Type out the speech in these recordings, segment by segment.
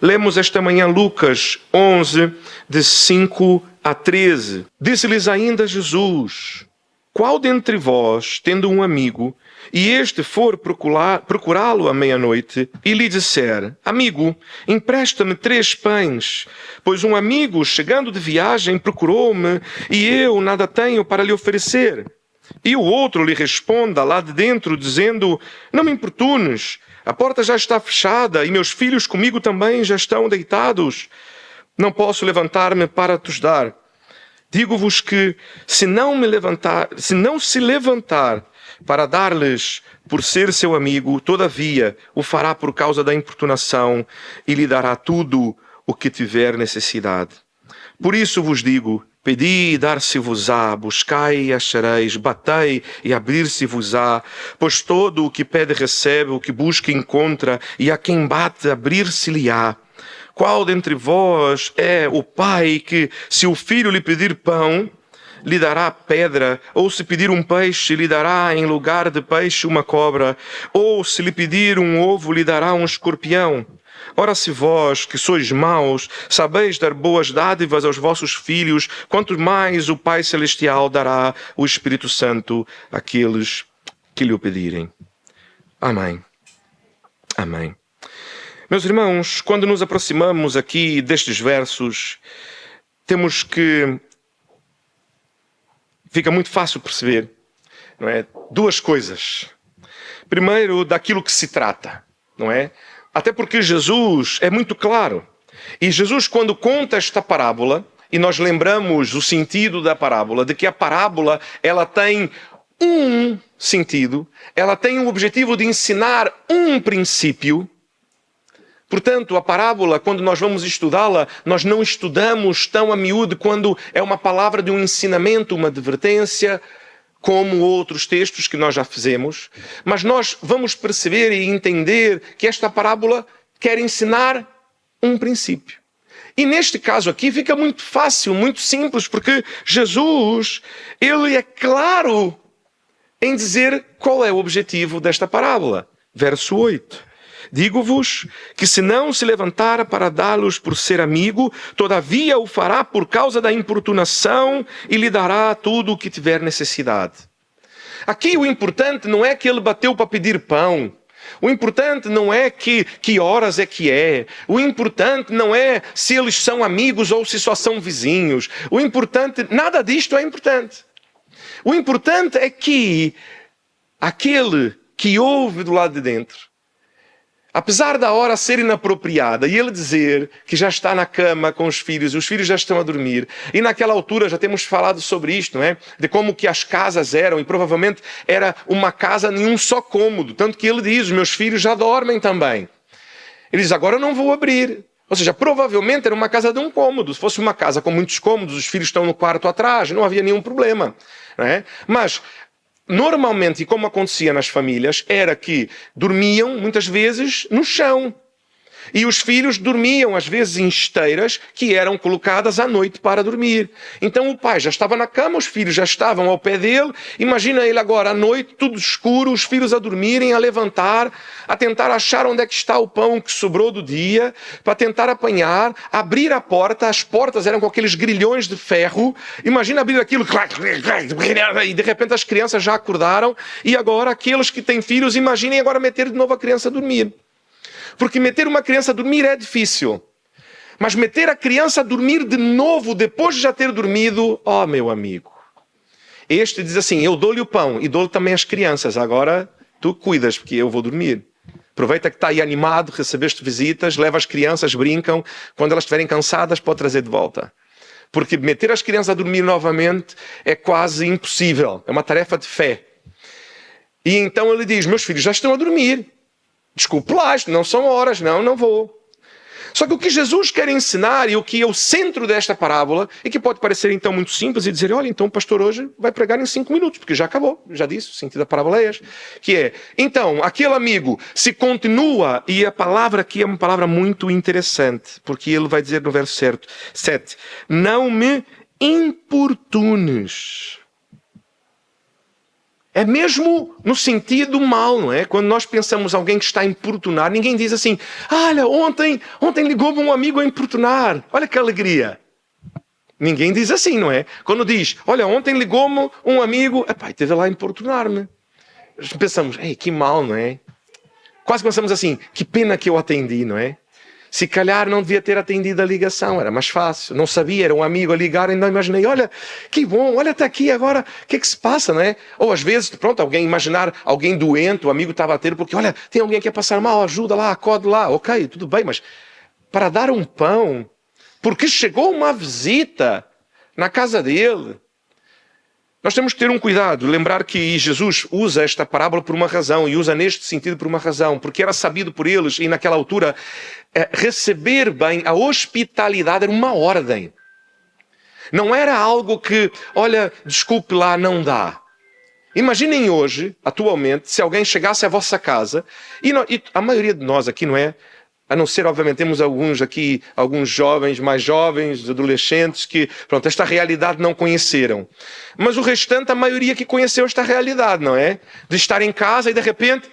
Lemos esta manhã Lucas 11, de 5 a 13. Disse-lhes ainda Jesus: qual dentre vós, tendo um amigo, e este for procurá-lo à meia-noite, e lhe disser: amigo, empresta-me 3 pães, pois um amigo, chegando de viagem, procurou-me, e eu nada tenho para lhe oferecer. E o outro lhe responda lá de dentro, dizendo: não me importunes, a porta já está fechada, e meus filhos comigo também já estão deitados. Não posso levantar-me para te dar. Digo-vos que, se não se levantar para dar-lhes por ser seu amigo, todavia o fará por causa da importunação e lhe dará tudo o que tiver necessidade. Por isso vos digo: pedi e dar-se-vos-á, buscai e achareis, batei e abrir-se-vos-á, pois todo o que pede recebe, o que busca encontra, e a quem bate abrir-se-lhe-á. Qual dentre vós é o pai que, se o filho lhe pedir pão, lhe dará pedra? Ou se pedir um peixe, lhe dará em lugar de peixe uma cobra? Ou se lhe pedir um ovo, lhe dará um escorpião? Ora, se vós, que sois maus, sabeis dar boas dádivas aos vossos filhos, quanto mais o Pai Celestial dará o Espírito Santo àqueles que lhe o pedirem. Amém. Amém. Meus irmãos, quando nos aproximamos aqui destes versos, temos que... Fica muito fácil perceber, não é? 2 coisas. Primeiro, daquilo que se trata, não é? Até porque Jesus é muito claro. E Jesus, quando conta esta parábola, e nós lembramos o sentido da parábola, de que a parábola ela tem um sentido, ela tem o objetivo de ensinar um princípio. Portanto, a parábola, quando nós vamos estudá-la, nós não estudamos tão a miúdo quando é uma palavra de um ensinamento, uma advertência, como outros textos que nós já fizemos. Mas nós vamos perceber e entender que esta parábola quer ensinar um princípio. E neste caso aqui fica muito fácil, muito simples, porque Jesus, ele é claro em dizer qual é o objetivo desta parábola. Verso 8. Digo-vos que se não se levantar para dá-los por ser amigo, todavia o fará por causa da importunação e lhe dará tudo o que tiver necessidade. Aqui o importante não é que ele bateu para pedir pão. O importante não é que horas é que é. O importante não é se eles são amigos ou se só são vizinhos. O importante, nada disto é importante. O importante é que aquele que ouve do lado de dentro, apesar da hora ser inapropriada, e ele dizer que já está na cama com os filhos já estão a dormir, e naquela altura já temos falado sobre isto, não é? De como que as casas eram, e provavelmente era uma casa em um só cômodo, tanto que ele diz: os meus filhos já dormem também. Ele diz: agora eu não vou abrir. Ou seja, provavelmente era uma casa de um cômodo. Se fosse uma casa com muitos cômodos, os filhos estão no quarto atrás, não havia nenhum problema, não é? Mas normalmente, e como acontecia nas famílias, era que dormiam, muitas vezes, no chão. E os filhos dormiam, às vezes, em esteiras que eram colocadas à noite para dormir. Então o pai já estava na cama, os filhos já estavam ao pé dele. Imagina ele agora, à noite, tudo escuro, os filhos a dormirem, a levantar, a tentar achar onde é que está o pão que sobrou do dia, para tentar apanhar, abrir a porta. As portas eram com aqueles grilhões de ferro. Imagina abrir aquilo, e de repente as crianças já acordaram. E agora, aqueles que têm filhos, imaginem agora meter de novo a criança a dormir. Porque meter uma criança a dormir é difícil. Mas meter a criança a dormir de novo, depois de já ter dormido, oh meu amigo. Este diz assim: eu dou-lhe o pão e dou-lhe também as crianças. Agora tu cuidas, porque eu vou dormir. Aproveita que está aí animado, recebeste visitas, leva as crianças, brincam. Quando elas estiverem cansadas, pode trazer de volta. Porque meter as crianças a dormir novamente é quase impossível. É uma tarefa de fé. E então ele diz: meus filhos já estão a dormir. Desculpe lá, isto não são horas, não vou. Só que o que Jesus quer ensinar e o que é o centro desta parábola, e que pode parecer então muito simples e dizer: olha, então o pastor hoje vai pregar em 5 minutos, porque já acabou, já disse, o sentido da parábola é este. Que é, então, aquele amigo se continua, e a palavra aqui é uma palavra muito interessante, porque ele vai dizer no verso 7, não me importunes. É mesmo no sentido mal, não é? Quando nós pensamos alguém que está a importunar, ninguém diz assim, olha, ontem ligou-me um amigo a importunar, olha que alegria. Ninguém diz assim, não é? Quando diz, olha, ontem ligou-me um amigo, esteve lá a importunar-me. Pensamos, ei, que mal, não é? Quase pensamos assim, que pena que eu atendi, não é? Se calhar não devia ter atendido a ligação, era mais fácil. Não sabia, era um amigo a ligar e não imaginei, olha, que bom, olha, está aqui agora, o que é que se passa, não é? Ou às vezes, pronto, alguém imaginar alguém doente, o amigo estava a ter, porque olha, tem alguém que ia passar mal, ajuda lá, acode lá, ok, tudo bem, mas para dar um pão, porque chegou uma visita na casa dele. Nós temos que ter um cuidado, lembrar que Jesus usa esta parábola por uma razão, e usa neste sentido por uma razão, porque era sabido por eles, e naquela altura, receber bem, a hospitalidade era uma ordem. Não era algo que, olha, desculpe lá, não dá. Imaginem hoje, atualmente, se alguém chegasse à vossa casa, e a maioria de nós aqui, não é? A não ser, obviamente, temos alguns aqui, alguns jovens, mais jovens, adolescentes, que, pronto, esta realidade não conheceram. Mas o restante, a maioria que conheceu esta realidade, não é? De estar em casa e, de repente...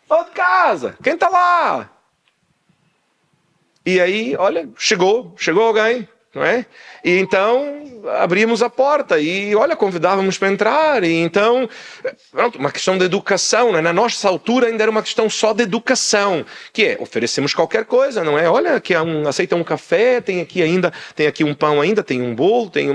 Ó de casa, quem está lá? E aí, olha, chegou alguém, não é? E então abrimos a porta e, olha, convidávamos para entrar. E então, pronto, uma questão de educação, né? Na nossa altura ainda era uma questão só de educação, que é, oferecemos qualquer coisa, não é? Olha, aqui aceita um café, tem aqui um pão ainda, tem um bolo, tem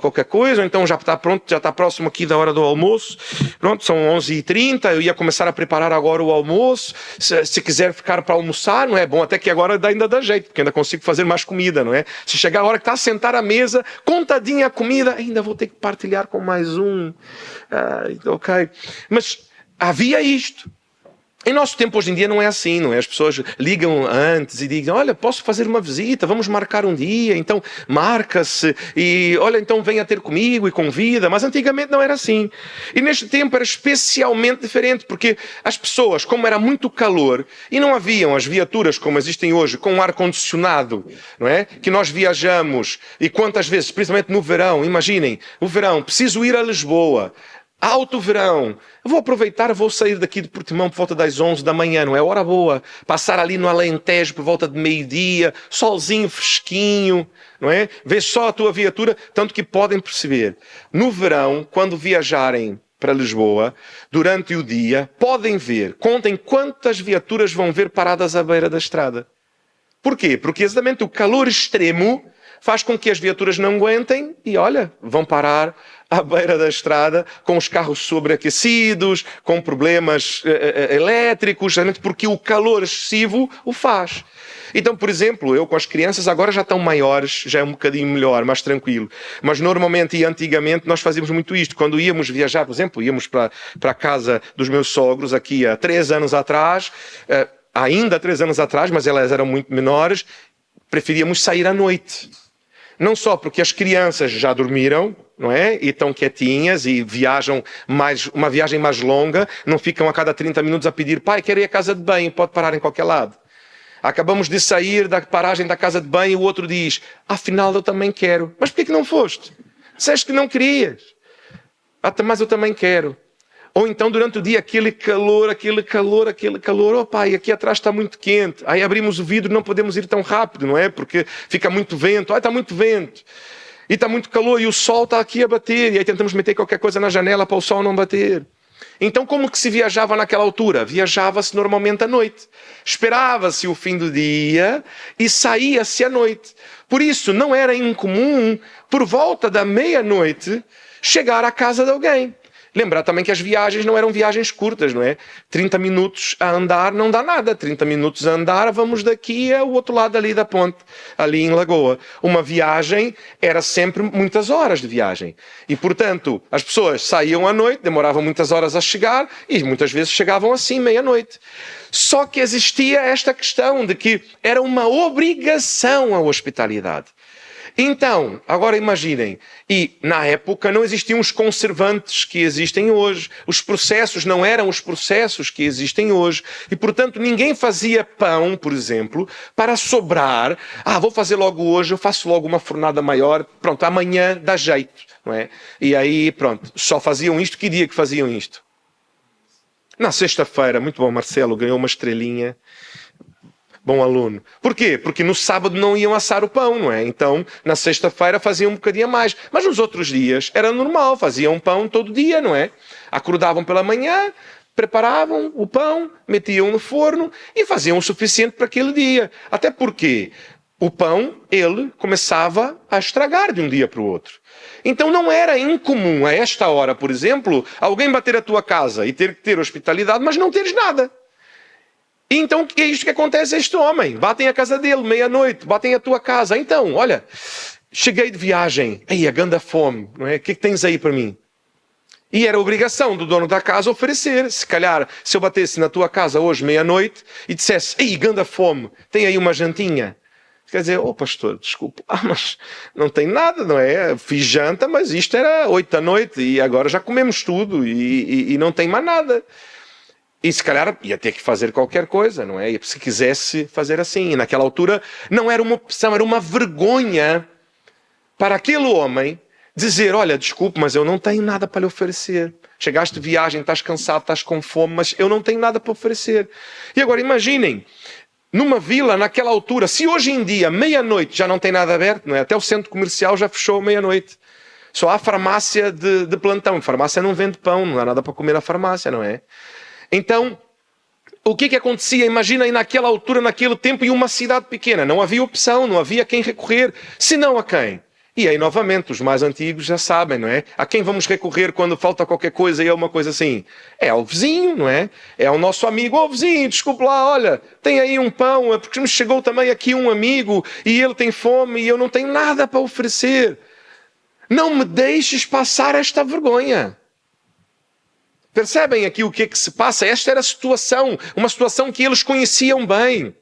qualquer coisa, então já está pronto, já está próximo aqui da hora do almoço. Pronto, são 11h30, eu ia começar a preparar agora o almoço. Se quiser ficar para almoçar, não é bom, até que agora ainda dá jeito, porque ainda consigo fazer mais comida, não é? Se chegar a hora que está a sentar à mesa, contadinha a comida, ainda vou ter que partilhar com mais um. Ok. Mas havia isto. Em nosso tempo, hoje em dia, não é assim, não é? As pessoas ligam antes e dizem, olha, posso fazer uma visita, vamos marcar um dia, então marca-se, e olha, então venha ter comigo e convida, mas antigamente não era assim. E neste tempo era especialmente diferente, porque as pessoas, como era muito calor, e não haviam as viaturas como existem hoje, com ar-condicionado, não é? Que nós viajamos, e quantas vezes, principalmente no verão, imaginem, o verão, preciso ir a Lisboa, alto verão, eu vou aproveitar, vou sair daqui de Portimão por volta das 11 da manhã, não é hora boa, passar ali no Alentejo por volta de meio-dia, solzinho fresquinho, não é? Vês só a tua viatura, tanto que podem perceber, no verão, quando viajarem para Lisboa, durante o dia, podem ver, contem quantas viaturas vão ver paradas à beira da estrada. Porquê? Porque exatamente o calor extremo faz com que as viaturas não aguentem e, olha, vão parar à beira da estrada com os carros sobreaquecidos, com problemas elétricos, porque o calor excessivo o faz. Então, por exemplo, eu com as crianças agora já estão maiores, já é um bocadinho melhor, mais tranquilo. Mas normalmente e antigamente nós fazíamos muito isto. Quando íamos viajar, por exemplo, íamos para a casa dos meus sogros aqui há 3 anos atrás, ainda há 3 anos atrás, mas elas eram muito menores, preferíamos sair à noite. Não só porque as crianças já dormiram, não é? E estão quietinhas e viajam uma viagem mais longa, não ficam a cada 30 minutos a pedir, pai, quero ir à casa de banho, pode parar em qualquer lado. Acabamos de sair da paragem da casa de banho e o outro diz, afinal eu também quero. Mas porquê que não foste? Disseste que não querias. Mas eu também quero. Ou então, durante o dia, aquele calor, oh pai, aqui atrás está muito quente. Aí abrimos o vidro, não podemos ir tão rápido, não é? Porque fica muito vento. Está muito vento. E está muito calor e o sol está aqui a bater. E aí tentamos meter qualquer coisa na janela para o sol não bater. Então, como que se viajava naquela altura? Viajava-se normalmente à noite. Esperava-se o fim do dia e saía-se à noite. Por isso, não era incomum, por volta da meia-noite, chegar à casa de alguém. Lembrar também que as viagens não eram viagens curtas, não é? 30 minutos a andar não dá nada. 30 minutos a andar, vamos daqui ao outro lado ali da ponte, ali em Lagoa. Uma viagem era sempre muitas horas de viagem. E, portanto, as pessoas saíam à noite, demoravam muitas horas a chegar e muitas vezes chegavam assim, meia-noite. Só que existia esta questão de que era uma obrigação a hospitalidade. Então, agora imaginem, e na época não existiam os conservantes que existem hoje, os processos não eram os processos que existem hoje, e portanto ninguém fazia pão, por exemplo, para sobrar. Vou fazer logo hoje, eu faço logo uma fornada maior, pronto, amanhã dá jeito, não é? E aí, pronto, só faziam isto, que dia que faziam isto? Na sexta-feira, muito bom, Marcelo, ganhou uma estrelinha. Bom aluno. Por quê? Porque no sábado não iam assar o pão, não é? Então, na sexta-feira faziam um bocadinho a mais. Mas nos outros dias era normal, faziam pão todo dia, não é? Acordavam pela manhã, preparavam o pão, metiam no forno e faziam o suficiente para aquele dia. Até porque o pão, ele começava a estragar de um dia para o outro. Então não era incomum a esta hora, por exemplo, alguém bater a tua casa e ter que ter hospitalidade, mas não teres nada. E então é isto que acontece a este homem. Batem a casa dele, meia-noite, batem a tua casa. Então, olha, cheguei de viagem. Aí, a ganda fome, não é? O que é que tens aí para mim? E era obrigação do dono da casa oferecer. Se calhar, se eu batesse na tua casa hoje, meia-noite, e dissesse, aí, ganda fome, tem aí uma jantinha. Quer dizer, pastor, desculpa, mas não tem nada, não é? Fiz janta, mas isto era 8 da noite e agora já comemos tudo e não tem mais nada. E se calhar ia ter que fazer qualquer coisa, não é? E se quisesse fazer assim. E naquela altura não era uma opção, era uma vergonha para aquele homem dizer, olha, desculpe, mas eu não tenho nada para lhe oferecer. Chegaste de viagem, estás cansado, estás com fome, mas eu não tenho nada para oferecer. E agora imaginem, numa vila, naquela altura, se hoje em dia, meia-noite, já não tem nada aberto, não é? Até o centro comercial já fechou meia-noite. Só há farmácia de plantão. A farmácia não vende pão, não há nada para comer na farmácia, não é? Então, o que acontecia? Imagina aí naquela altura, naquele tempo, em uma cidade pequena. Não havia opção, não havia a quem recorrer. Senão a quem? E aí, novamente, os mais antigos já sabem, não é? A quem vamos recorrer quando falta qualquer coisa e é uma coisa assim? É ao vizinho, não é? É ao nosso amigo. Vizinho, desculpe lá, olha, tem aí um pão, é porque me chegou também aqui um amigo e ele tem fome e eu não tenho nada para oferecer. Não me deixes passar esta vergonha. Percebem aqui o que é que se passa? Esta era a situação, uma situação que eles conheciam bem.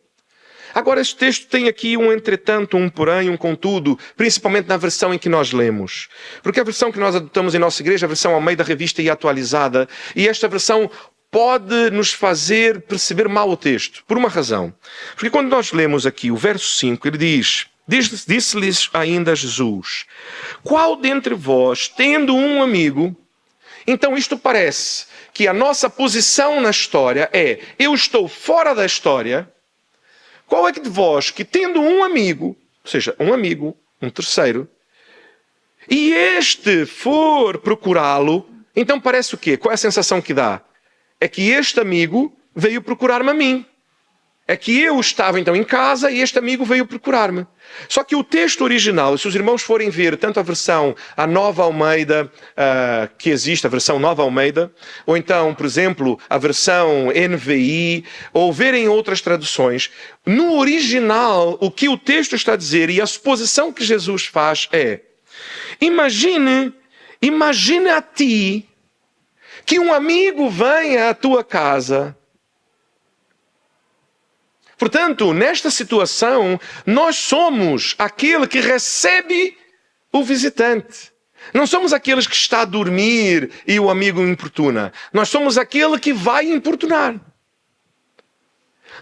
Agora, este texto tem aqui um entretanto, um porém, um contudo, principalmente na versão em que nós lemos. Porque a versão que nós adotamos em nossa igreja, a versão ao meio da revista e atualizada, e esta versão pode nos fazer perceber mal o texto, por uma razão. Porque quando nós lemos aqui o verso 5, ele diz, disse-lhes ainda Jesus, qual dentre vós, tendo um amigo... Então isto parece que a nossa posição na história é, eu estou fora da história, qual é que de vós que tendo um amigo, ou seja, um amigo, um terceiro, e este for procurá-lo, então parece o quê? Qual é a sensação que dá? É que este amigo veio procurar-me a mim. É que eu estava então em casa e este amigo veio procurar-me. Só que o texto original, se os irmãos forem ver tanto a versão, a Nova Almeida, que existe, a versão Nova Almeida, ou então, por exemplo, a versão NVI, ou verem outras traduções, no original, o que o texto está a dizer e a suposição que Jesus faz é, imagine a ti que um amigo venha à tua casa. Portanto, nesta situação, nós somos aquele que recebe o visitante. Não somos aqueles que está a dormir e o amigo importuna. Nós somos aquele que vai importunar.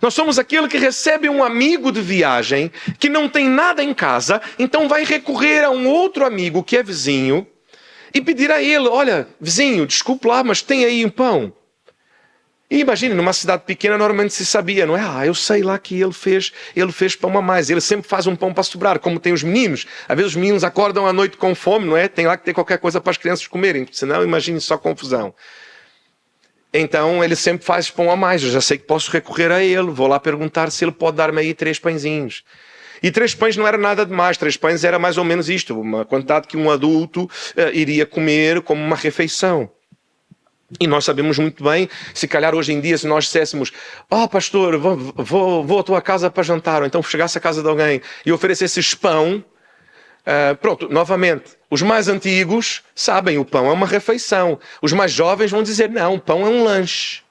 Nós somos aquele que recebe um amigo de viagem que não tem nada em casa, então vai recorrer a um outro amigo que é vizinho e pedir a ele, olha, vizinho, desculpe lá, mas tem aí um pão. E imagine, numa cidade pequena normalmente se sabia, não é? Eu sei lá que ele fez pão a mais. Ele sempre faz um pão para sobrar, como tem os meninos. Às vezes os meninos acordam à noite com fome, não é? Tem lá que ter qualquer coisa para as crianças comerem, senão imagine só confusão. Então ele sempre faz pão a mais. Eu já sei que posso recorrer a ele. Vou lá perguntar se ele pode dar-me aí 3 pãezinhos. E 3 pães não era nada demais. 3 pães era mais ou menos isto. Uma quantidade que um adulto iria comer como uma refeição. E nós sabemos muito bem, se calhar hoje em dia, se nós disséssemos, pastor, vou à tua casa para jantar, ou então chegasse à casa de alguém e oferecesses pão, pronto, novamente, os mais antigos sabem, o pão é uma refeição. Os mais jovens vão dizer, não, pão é um lanche.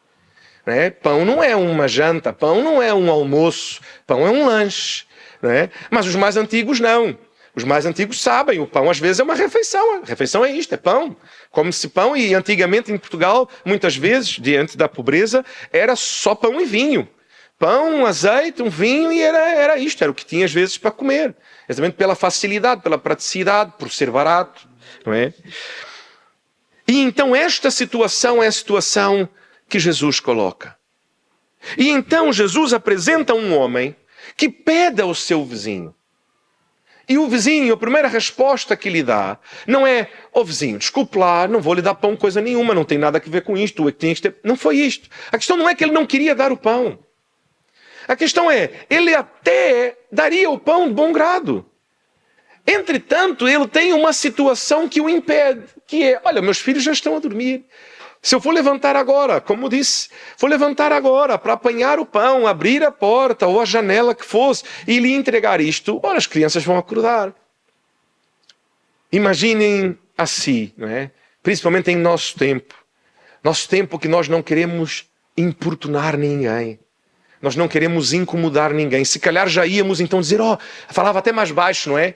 Né? Pão não é uma janta, pão não é um almoço, pão é um lanche. Né? Mas os mais antigos não. Os mais antigos sabem, o pão às vezes é uma refeição. A refeição é isto, é pão. Come-se pão e antigamente em Portugal, muitas vezes, diante da pobreza, era só pão e vinho. Pão, um azeite, um vinho e era isto, era o que tinha às vezes para comer. Exatamente pela facilidade, pela praticidade, por ser barato, não é? E então esta situação é a situação que Jesus coloca. E então Jesus apresenta um homem que pede ao seu vizinho. E o vizinho, a primeira resposta que lhe dá, não é: ó vizinho, desculpe lá, não vou lhe dar pão coisa nenhuma, não tem nada a ver com isto, não foi isto. A questão não é que ele não queria dar o pão. A questão é, ele até daria o pão de bom grado. Entretanto, ele tem uma situação que o impede, que é: olha, meus filhos já estão a dormir. Se eu for levantar agora, como disse, vou levantar agora para apanhar o pão, abrir a porta ou a janela que fosse e lhe entregar isto, ora, as crianças vão acordar. Imaginem assim, não é? Principalmente em nosso tempo que nós não queremos importunar ninguém. Nós não queremos incomodar ninguém. Se calhar já íamos então dizer, falava até mais baixo, não é?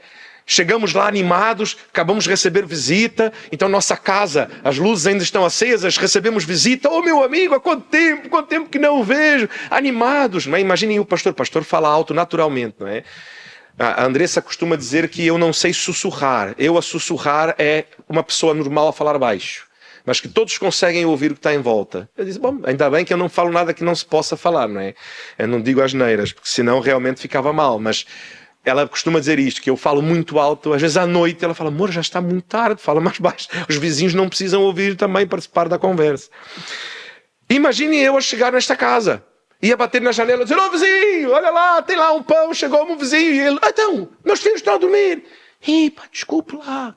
Chegamos lá animados, acabamos de receber visita, então nossa casa, as luzes ainda estão acesas, recebemos visita. Oh, meu amigo, há quanto tempo que não o vejo. Animados, não é? Imaginem o pastor fala alto naturalmente, não é? A Andressa costuma dizer que eu não sei sussurrar. Eu a sussurrar é uma pessoa normal a falar baixo, mas que todos conseguem ouvir o que está em volta. Eu disse, bom, ainda bem que eu não falo nada que não se possa falar, não é? Eu não digo asneiras, porque senão realmente ficava mal, mas ela costuma dizer isto, que eu falo muito alto, às vezes à noite ela fala, amor, já está muito tarde, fala mais baixo. Os vizinhos não precisam ouvir também, participar da conversa. Imagine eu a chegar nesta casa, ia bater na janela e dizer, ô vizinho, olha lá, tem lá um pão, chegou-me um vizinho, e ele, então, meus filhos estão a dormir. Pá, desculpe lá.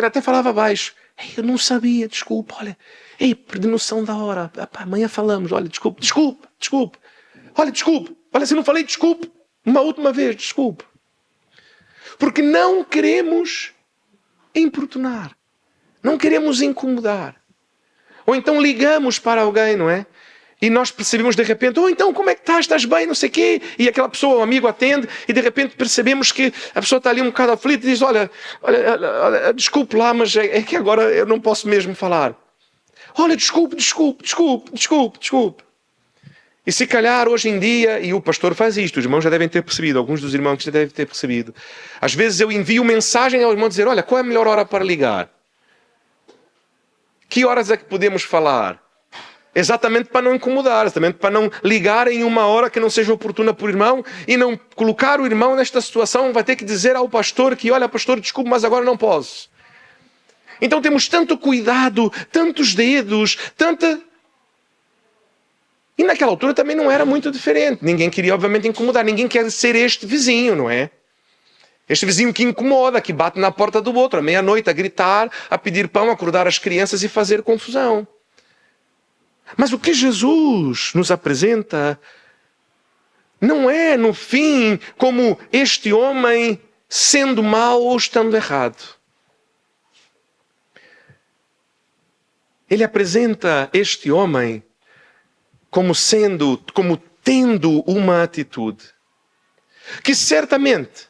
Até falava baixo. Eu não sabia, desculpe, olha, perdi noção da hora. Amanhã falamos, olha, desculpe. Olha, desculpe, olha, se não falei, desculpe. Uma última vez, desculpe. Porque não queremos importunar. Não queremos incomodar. Ou então ligamos para alguém, não é? E nós percebemos de repente, então como é que estás? Estás bem? Não sei o quê. E aquela pessoa, o amigo, atende e de repente percebemos que a pessoa está ali um bocado aflita e diz, olha, desculpe lá, mas é que agora eu não posso mesmo falar. Olha, desculpe. E se calhar hoje em dia, e o pastor faz isto, os irmãos já devem ter percebido, alguns dos irmãos já devem ter percebido. Às vezes eu envio mensagem ao irmão dizer, olha, qual é a melhor hora para ligar? Que horas é que podemos falar? Exatamente para não incomodar, exatamente para não ligar em uma hora que não seja oportuna para o irmão e não colocar o irmão nesta situação, vai ter que dizer ao pastor que, olha, pastor, desculpe, mas agora não posso. Então temos tanto cuidado, tantos dedos, E naquela altura também não era muito diferente. Ninguém queria, obviamente, incomodar. Ninguém quer ser este vizinho, não é? Este vizinho que incomoda, que bate na porta do outro, à meia-noite, a gritar, a pedir pão, a acordar as crianças e fazer confusão. Mas o que Jesus nos apresenta não é, no fim, como este homem sendo mau ou estando errado. Ele apresenta este homem como tendo uma atitude que certamente,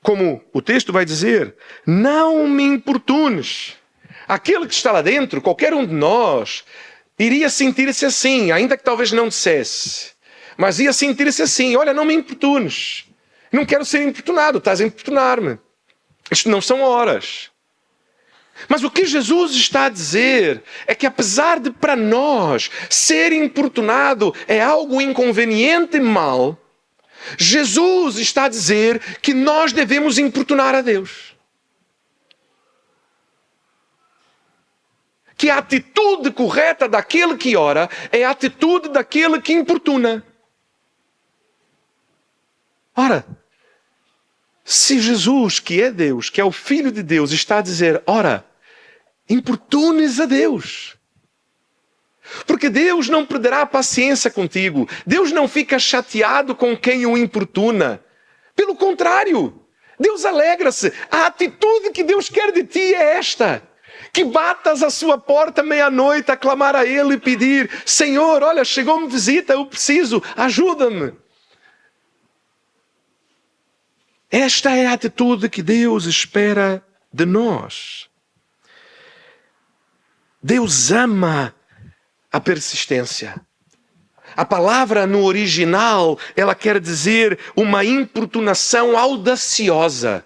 como o texto vai dizer, não me importunes. Aquele que está lá dentro, qualquer um de nós, iria sentir-se assim, ainda que talvez não dissesse, mas ia sentir-se assim, olha, não me importunes. Não quero ser importunado, estás a importunar-me. Isto não são horas. Mas o que Jesus está a dizer é que apesar de para nós ser importunado é algo inconveniente e mau, Jesus está a dizer que nós devemos importunar a Deus. Que a atitude correta daquele que ora é a atitude daquele que importuna. Ora, se Jesus, que é Deus, que é o Filho de Deus, está a dizer, ora, importunes a Deus. Porque Deus não perderá a paciência contigo. Deus não fica chateado com quem o importuna. Pelo contrário, Deus alegra-se. A atitude que Deus quer de ti é esta. Que batas a sua porta meia-noite a clamar a Ele e pedir, Senhor, olha, chegou-me visita, eu preciso, ajuda-me. Esta é a atitude que Deus espera de nós. Deus ama a persistência. A palavra no original, ela quer dizer uma importunação audaciosa.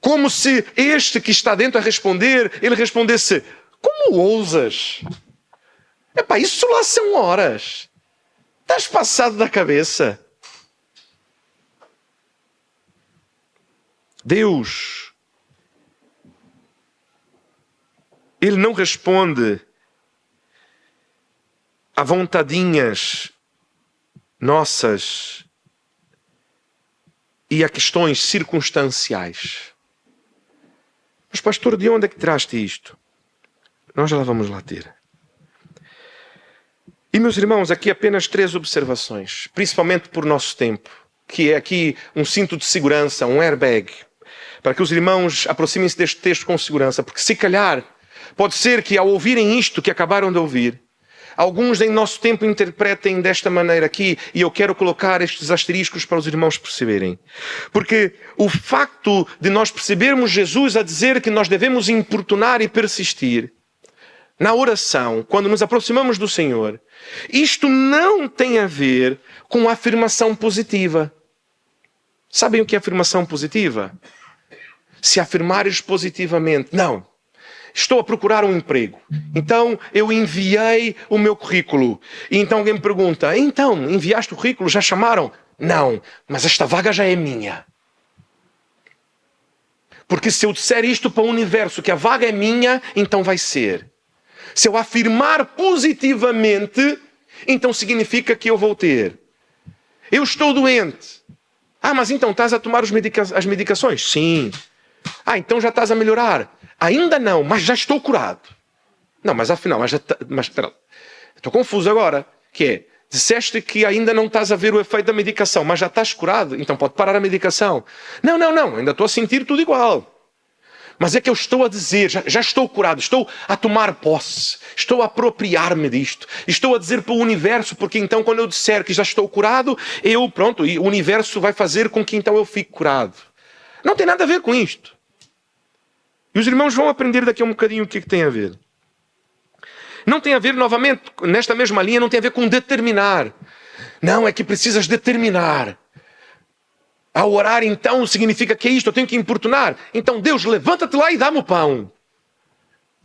Como se este que está dentro a responder, ele respondesse: como ousas? Epá, isso lá são horas. Estás passado da cabeça. Deus, Ele não responde a vontadinhas nossas e a questões circunstanciais. Mas, pastor, de onde é que tiraste isto? Nós já lá vamos lá ter. E, meus irmãos, aqui apenas 3 observações, principalmente por nosso tempo, que é aqui um cinto de segurança, um airbag, para que os irmãos aproximem-se deste texto com segurança, porque se calhar, pode ser que ao ouvirem isto que acabaram de ouvir, alguns em nosso tempo interpretem desta maneira aqui, e eu quero colocar estes asteriscos para os irmãos perceberem. Porque o facto de nós percebermos Jesus a dizer que nós devemos importunar e persistir na oração, quando nos aproximamos do Senhor, isto não tem a ver com afirmação positiva. Sabem o que é afirmação positiva? Se afirmares positivamente, não, estou a procurar um emprego, então eu enviei o meu currículo, e então alguém me pergunta, então, enviaste o currículo, já chamaram? Não, mas esta vaga já é minha. Porque se eu disser isto para o universo, que a vaga é minha, então vai ser. Se eu afirmar positivamente, então significa que eu vou ter. Eu estou doente. Ah, mas então estás a tomar as medicações? Sim. Ah, então já estás a melhorar? Ainda não, mas já estou curado. Não, mas afinal, espera, estou confuso agora. Que é, disseste que ainda não estás a ver o efeito da medicação, mas já estás curado, então pode parar a medicação. Não, ainda estou a sentir tudo igual. Mas é que eu estou a dizer, já estou curado, estou a tomar posse, estou a apropriar-me disto, estou a dizer para o universo, porque então quando eu disser que já estou curado, e o universo vai fazer com que então eu fique curado. Não tem nada a ver com isto. E os irmãos vão aprender daqui a um bocadinho o que tem a ver. Não tem a ver, novamente, nesta mesma linha, não tem a ver com determinar. Não, é que precisas determinar. Ao orar, então, significa que é isto, eu tenho que importunar. Então, Deus, levanta-te lá e dá-me o pão.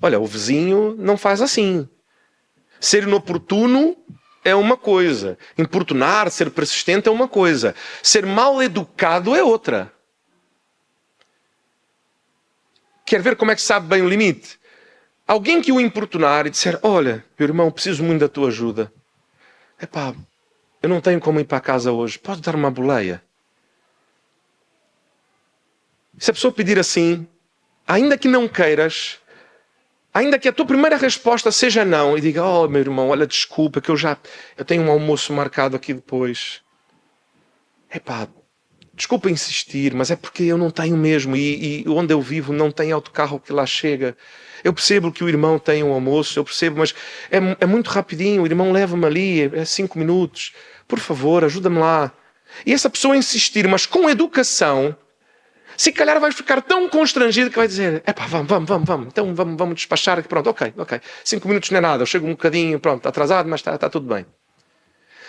Olha, o vizinho não faz assim. Ser inoportuno é uma coisa. Importunar, ser persistente é uma coisa. Ser mal educado é outra. Quer ver como é que sabe bem o limite? Alguém que o importunar e disser, olha, meu irmão, preciso muito da tua ajuda. Epá, eu não tenho como ir para casa hoje. Pode dar uma boleia? Se a pessoa pedir assim, ainda que não queiras, ainda que a tua primeira resposta seja não, e diga, oh meu irmão, olha, desculpa, que eu tenho um almoço marcado aqui depois. Epá, desculpa insistir, mas é porque eu não tenho mesmo, e onde eu vivo não tem autocarro que lá chega. Eu percebo que o irmão tem um almoço, eu percebo, mas é muito rapidinho, o irmão leva-me ali, é 5 minutos. Por favor, ajuda-me lá. E essa pessoa insistir, mas com educação, se calhar vai ficar tão constrangido que vai dizer, epá, vamos, então vamos despachar, pronto, ok, 5 minutos não é nada, eu chego um bocadinho, pronto, atrasado, mas está tudo bem.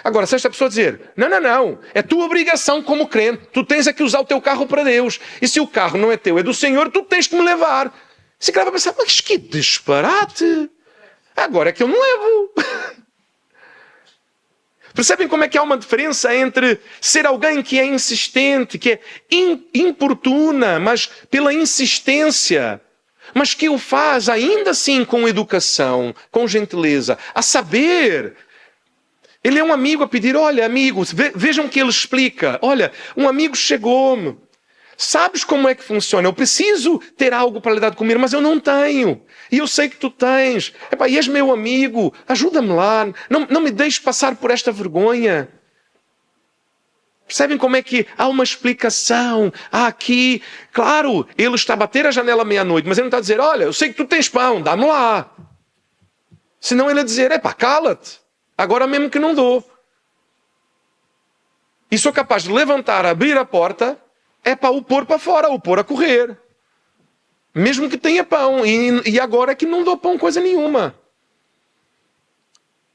Agora, se esta pessoa dizer, não, é tua obrigação como crente, tu tens é que usar o teu carro para Deus, e se o carro não é teu, é do Senhor, tu tens que me levar. Se calhar vai pensar, mas que disparate, agora é que eu me levo. Percebem como é que há uma diferença entre ser alguém que é insistente, que é importuna, mas pela insistência, mas que o faz ainda assim com educação, com gentileza, a saber. Ele é um amigo a pedir, olha, amigos, vejam que ele explica. Olha, um amigo chegou-me. Sabes como é que funciona? Eu preciso ter algo para lhe dar de comer, mas eu não tenho. E eu sei que tu tens. Epá, e és meu amigo, ajuda-me lá. Não me deixes passar por esta vergonha. Percebem como é que há uma explicação? Há aqui, claro, ele está a bater a janela meia-noite, mas ele não está a dizer, olha, eu sei que tu tens pão, dá-me lá. Senão ele ia dizer, epá, cala-te. Agora mesmo que não dou. E sou capaz de levantar, abrir a porta é para o pôr para fora, o pôr a correr. Mesmo que tenha pão. E agora é que não dou pão coisa nenhuma.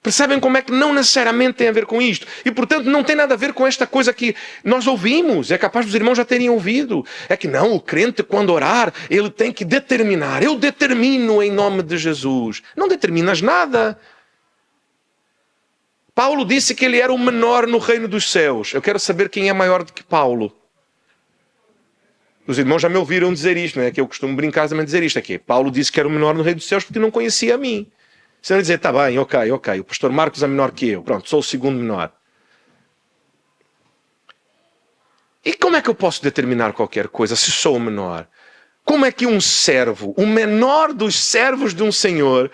Percebem como é que não necessariamente tem a ver com isto? E, portanto, não tem nada a ver com esta coisa que nós ouvimos. É capaz dos irmãos já terem ouvido. É que não, o crente, quando orar, ele tem que determinar. Eu determino em nome de Jesus. Não determinas nada. Paulo disse que ele era o menor no reino dos céus. Eu quero saber quem é maior do que Paulo. Os irmãos já me ouviram dizer isto, não é? Que eu costumo brincar também dizer isto aqui. Paulo disse que era o menor no reino dos céus porque não conhecia a mim. Você vai dizer, tá bem, ok, o pastor Marcos é menor que eu. Pronto, sou o segundo menor. E como é que eu posso determinar qualquer coisa se sou o menor? Como é que um servo, o menor dos servos de um senhor,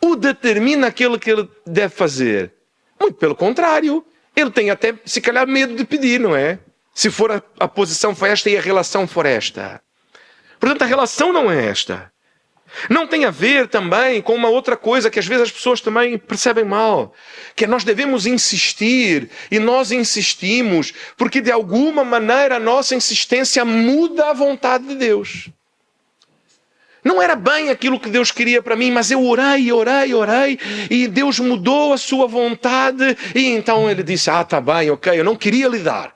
o determina aquilo que ele deve fazer? Muito pelo contrário. Ele tem até, se calhar, medo de pedir, não é? Se for a posição for esta e a relação for esta. Portanto, a relação não é esta. Não tem a ver também com uma outra coisa que às vezes as pessoas também percebem mal. Que é nós devemos insistir, e nós insistimos, porque de alguma maneira a nossa insistência muda a vontade de Deus. Não era bem aquilo que Deus queria para mim, mas eu orei, e Deus mudou a sua vontade, e então ele disse, tá bem, ok, eu não queria lhe dar.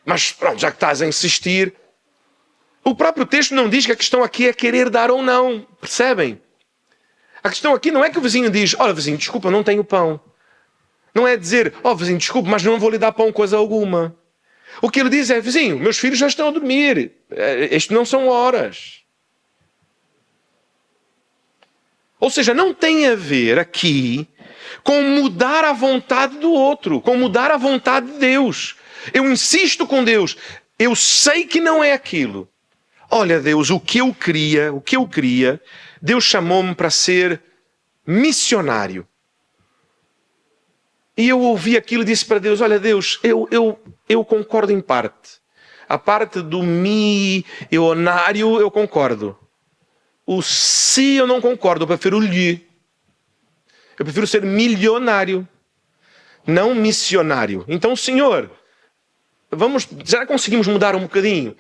Mas pronto, já que estás a insistir... O próprio texto não diz que a questão aqui é querer dar ou não. Percebem? A questão aqui não é que o vizinho diz, olha vizinho, desculpa, não tenho pão. Não é dizer, vizinho, desculpa, mas não vou lhe dar pão coisa alguma. O que ele diz é, vizinho, meus filhos já estão a dormir. Isto não são horas. Ou seja, não tem a ver aqui com mudar a vontade do outro, com mudar a vontade de Deus. Eu insisto com Deus, eu sei que não é aquilo. Olha Deus, o que eu queria, Deus chamou-me para ser missionário. E eu ouvi aquilo e disse para Deus, olha Deus, eu concordo em parte. A parte do missionário eu concordo. O se eu não concordo, eu prefiro lhe. Eu prefiro ser milionário, não missionário. Então, Senhor, será que conseguimos mudar um bocadinho?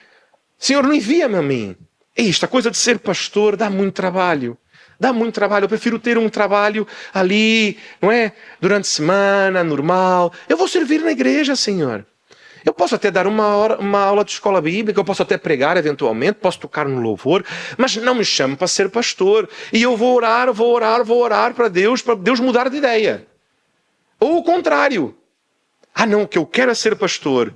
Senhor, não envia-me a mim. Esta coisa de ser pastor dá muito trabalho. Dá muito trabalho. Eu prefiro ter um trabalho ali, não é? Durante a semana, normal. Eu vou servir na igreja, Senhor. Eu posso até dar uma aula de escola bíblica, eu posso até pregar eventualmente, posso tocar no louvor, mas não me chame para ser pastor. E eu vou orar para Deus mudar de ideia. Ou o contrário. Não, o que eu quero é ser pastor.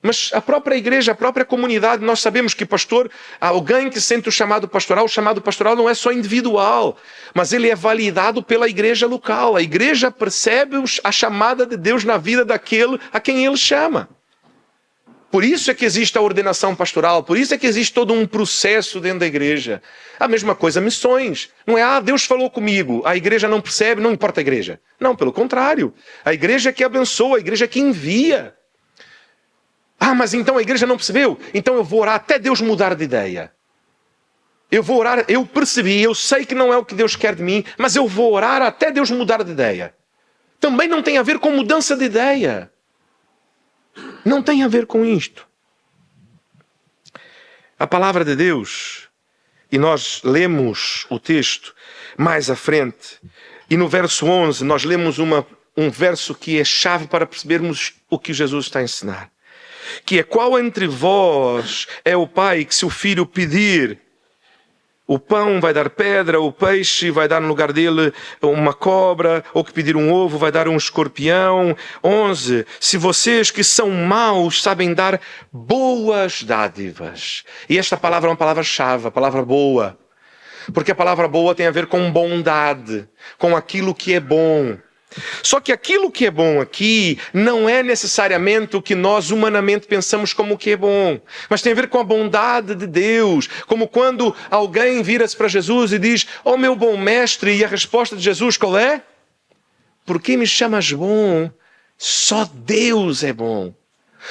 Mas a própria igreja, a própria comunidade, nós sabemos que pastor, alguém que sente o chamado pastoral não é só individual, mas ele é validado pela igreja local. A igreja percebe a chamada de Deus na vida daquele a quem ele chama. Por isso é que existe a ordenação pastoral, por isso é que existe todo um processo dentro da igreja. A mesma coisa, missões. Não é, Deus falou comigo, a igreja não percebe, não importa a igreja. Não, pelo contrário. A igreja é que abençoa, a igreja é que envia. Mas então a igreja não percebeu? Então eu vou orar até Deus mudar de ideia. Eu vou orar, eu percebi, eu sei que não é o que Deus quer de mim, mas eu vou orar até Deus mudar de ideia. Também não tem a ver com mudança de ideia. Não tem a ver com isto. A palavra de Deus, e nós lemos o texto mais à frente, e no verso 11 nós lemos um verso que é chave para percebermos o que Jesus está a ensinar. Que é, qual entre vós é o pai que se o filho pedir o pão vai dar pedra, o peixe vai dar no lugar dele uma cobra, ou que pedir um ovo vai dar um escorpião. 11. Se vocês que são maus sabem dar boas dádivas. E esta palavra é uma palavra-chave, a palavra boa. Porque a palavra boa tem a ver com bondade, com aquilo que é bom. Só que aquilo que é bom aqui não é necessariamente o que nós humanamente pensamos como que é bom, mas tem a ver com a bondade de Deus, como quando alguém vira-se para Jesus e diz: "Oh meu bom mestre", e a resposta de Jesus qual é? "Por que me chamas bom? Só Deus é bom."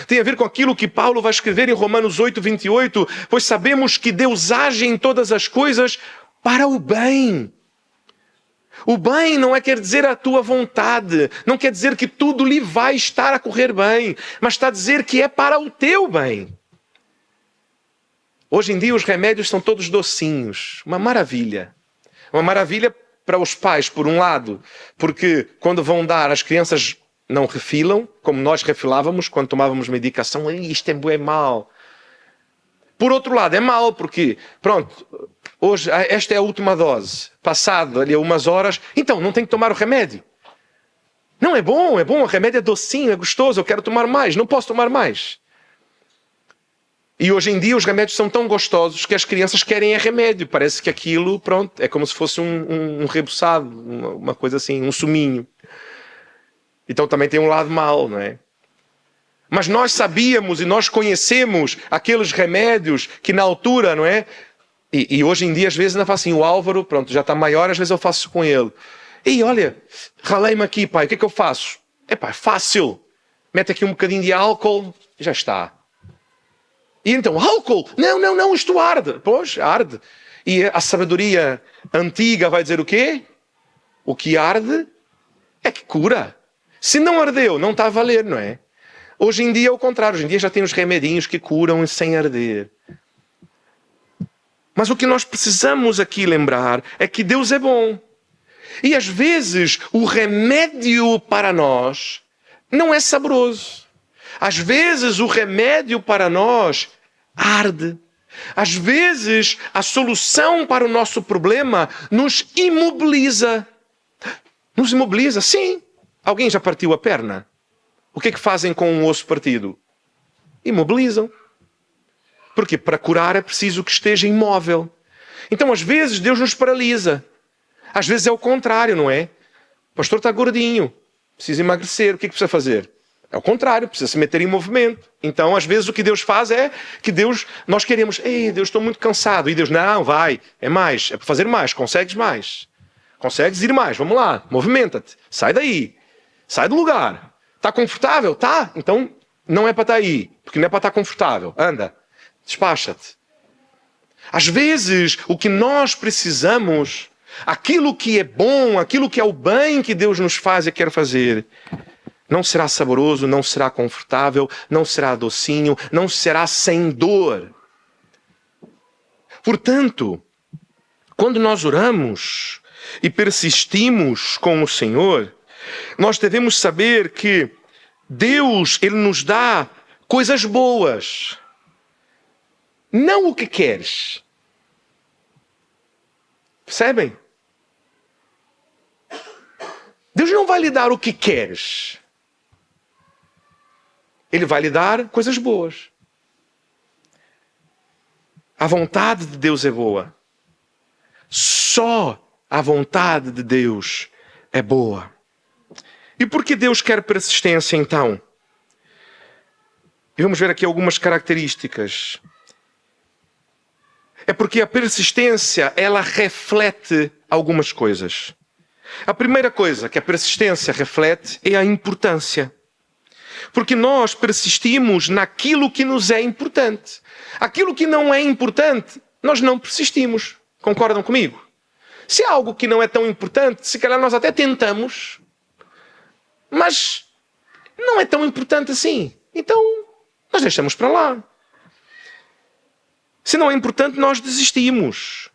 Tem a ver com aquilo que Paulo vai escrever em Romanos 8:28, pois sabemos que Deus age em todas as coisas para o bem. O bem não quer dizer a tua vontade, não quer dizer que tudo lhe vai estar a correr bem, mas está a dizer que é para o teu bem. Hoje em dia os remédios são todos docinhos. Uma maravilha. Uma maravilha para os pais, por um lado, porque quando vão dar, as crianças não refilam, como nós refilávamos quando tomávamos medicação. Isto é bué mal. Por outro lado, é mau, porque, pronto, hoje esta é a última dose. Passado ali umas horas, então não tem que tomar o remédio. Não, é bom, o remédio é docinho, é gostoso, eu quero tomar mais, não posso tomar mais. E hoje em dia os remédios são tão gostosos que as crianças querem remédio. Parece que aquilo, pronto, é como se fosse um rebuçado, uma coisa assim, um suminho. Então também tem um lado mau, não é? Mas nós sabíamos e nós conhecemos aqueles remédios que na altura, não é? E hoje em dia às vezes ainda faço assim, o Álvaro, pronto, já está maior, às vezes eu faço com ele. E olha, ralei-me aqui, pai, o que é que eu faço? É fácil. Mete aqui um bocadinho de álcool e já está. E então, álcool? Não, isto arde. Pois, arde. E a sabedoria antiga vai dizer o quê? O que arde é que cura. Se não ardeu, não está a valer, não é? Hoje em dia é o contrário. Hoje em dia já tem os remedinhos que curam sem arder. Mas o que nós precisamos aqui lembrar é que Deus é bom. E às vezes o remédio para nós não é saboroso. Às vezes o remédio para nós arde. Às vezes a solução para o nosso problema nos imobiliza. Nos imobiliza, sim. Alguém já partiu a perna? O que é que fazem com um osso partido? Imobilizam. Porque para curar é preciso que esteja imóvel. Então às vezes Deus nos paralisa. Às vezes é o contrário, não é? O pastor está gordinho, precisa emagrecer. O que é que precisa fazer? É o contrário, precisa se meter em movimento. Então, às vezes, o que Deus faz é que nós queremos, Deus, estou muito cansado. E Deus, não, vai, é mais, é para fazer mais, consegues mais. Consegues ir mais, vamos lá, movimenta-te, sai daí, sai do lugar. Está confortável? Tá, então não é para estar aí, porque não é para estar confortável. Anda, despacha-te. Às vezes, o que nós precisamos, aquilo que é bom, aquilo que é o bem que Deus nos faz e quer fazer, não será saboroso, não será confortável, não será docinho, não será sem dor. Portanto, quando nós oramos e persistimos com o Senhor, nós devemos saber que Deus, Ele nos dá coisas boas. Não o que queres. Percebem? Deus não vai lhe dar o que queres. Ele vai lhe dar coisas boas. A vontade de Deus é boa. Só a vontade de Deus é boa. E por que Deus quer persistência, então? E vamos ver aqui algumas características. É porque a persistência, ela reflete algumas coisas. A primeira coisa que a persistência reflete é a importância. Porque nós persistimos naquilo que nos é importante. Aquilo que não é importante, nós não persistimos. Concordam comigo? Se há algo que não é tão importante, se calhar nós até tentamos, mas não é tão importante assim. Então, nós deixamos para lá. Se não é importante, nós desistimos.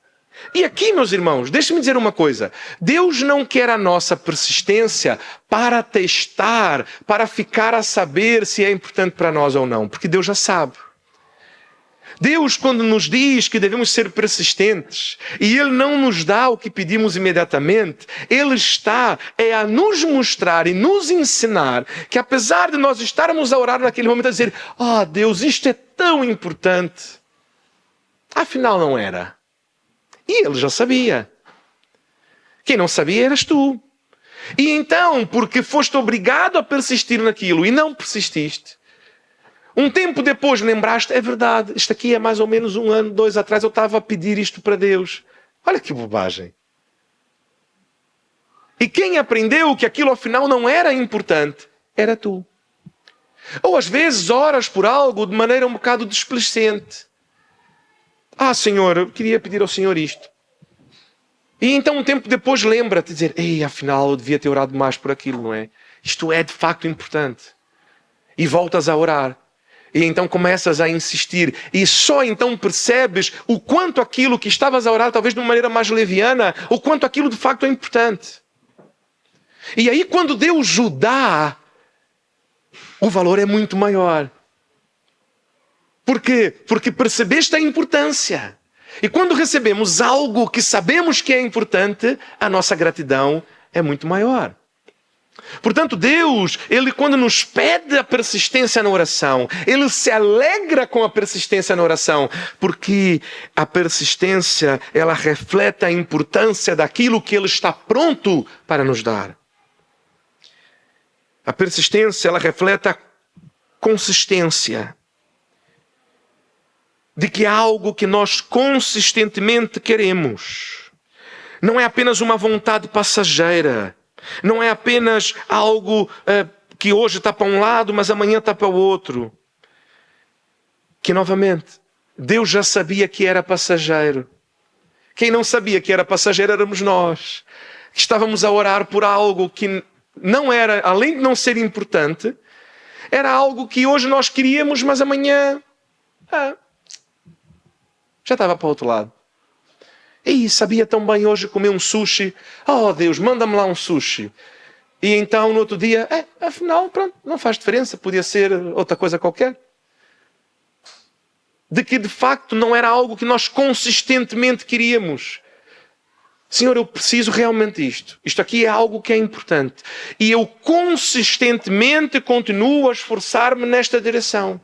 E aqui, meus irmãos, deixem-me dizer uma coisa. Deus não quer a nossa persistência para testar, para ficar a saber se é importante para nós ou não, porque Deus já sabe. Deus, quando nos diz que devemos ser persistentes e Ele não nos dá o que pedimos imediatamente, Ele está a nos mostrar e nos ensinar que apesar de nós estarmos a orar naquele momento a dizer, Deus, isto é tão importante, afinal não era. E Ele já sabia. Quem não sabia eras tu. E então, porque foste obrigado a persistir naquilo e não persististe, um tempo depois lembraste, é verdade, isto aqui é mais ou menos 1 ano, 2 atrás, eu estava a pedir isto para Deus. Olha que bobagem. E quem aprendeu que aquilo afinal não era importante, era tu. Ou às vezes oras por algo de maneira um bocado displicente. Senhor, eu queria pedir ao Senhor isto. E então um tempo depois lembra-te de dizer, afinal eu devia ter orado mais por aquilo, não é? Isto é de facto importante. E voltas a orar. E então começas a insistir. E só então percebes o quanto aquilo que estavas a orar, talvez de uma maneira mais leviana, o quanto aquilo de facto é importante. E aí quando Deus o dá, o valor é muito maior. Por quê? Porque percebeste a importância. E quando recebemos algo que sabemos que é importante, a nossa gratidão é muito maior. Portanto, Deus, Ele quando nos pede a persistência na oração, Ele se alegra com a persistência na oração, porque a persistência, ela reflete a importância daquilo que Ele está pronto para nos dar. A persistência, ela reflete a consistência de que é algo que nós consistentemente queremos. Não é apenas uma vontade passageira. Não é apenas algo que hoje está para um lado, mas amanhã está para o outro. Que, novamente, Deus já sabia que era passageiro. Quem não sabia que era passageiro éramos nós. Estávamos a orar por algo que não era, além de não ser importante, era algo que hoje nós queríamos, mas amanhã já estava para o outro lado. E sabia tão bem hoje comer um sushi. Oh Deus, manda-me lá um sushi. E então no outro dia, afinal, pronto, não faz diferença. Podia ser outra coisa qualquer. De que de facto não era algo que nós consistentemente queríamos. Senhor, eu preciso realmente disto. Isto aqui é algo que é importante. E eu consistentemente continuo a esforçar-me nesta direção.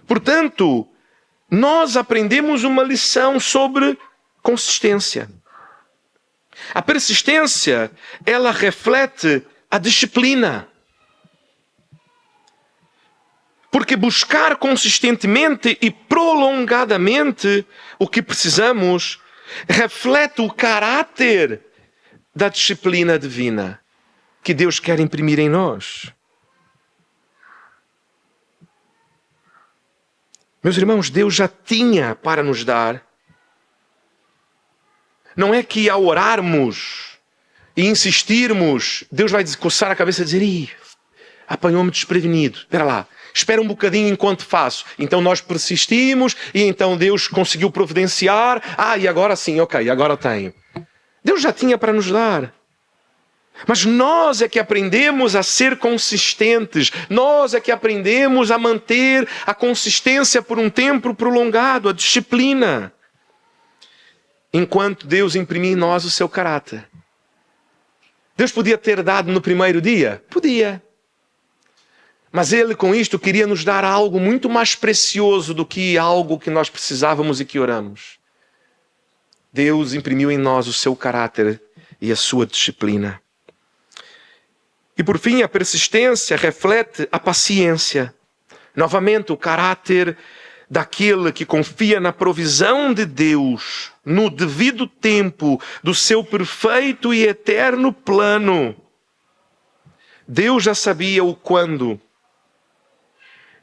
Portanto, nós aprendemos uma lição sobre consistência. A persistência, ela reflete a disciplina. Porque buscar consistentemente e prolongadamente o que precisamos reflete o caráter da disciplina divina que Deus quer imprimir em nós. Meus irmãos, Deus já tinha para nos dar. Não é que ao orarmos e insistirmos, Deus vai coçar a cabeça e dizer: apanhou-me desprevenido. Espera lá, espera um bocadinho enquanto faço. Então nós persistimos e então Deus conseguiu providenciar. E agora sim, ok, agora tenho. Deus já tinha para nos dar. Mas nós é que aprendemos a ser consistentes. Nós é que aprendemos a manter a consistência por um tempo prolongado, a disciplina. Enquanto Deus imprimia em nós o seu caráter. Deus podia ter dado no primeiro dia? Podia. Mas Ele com isto queria nos dar algo muito mais precioso do que algo que nós precisávamos e que oramos. Deus imprimiu em nós o seu caráter e a sua disciplina. E por fim, a persistência reflete a paciência. Novamente, o caráter daquele que confia na provisão de Deus, no devido tempo, do seu perfeito e eterno plano. Deus já sabia o quando.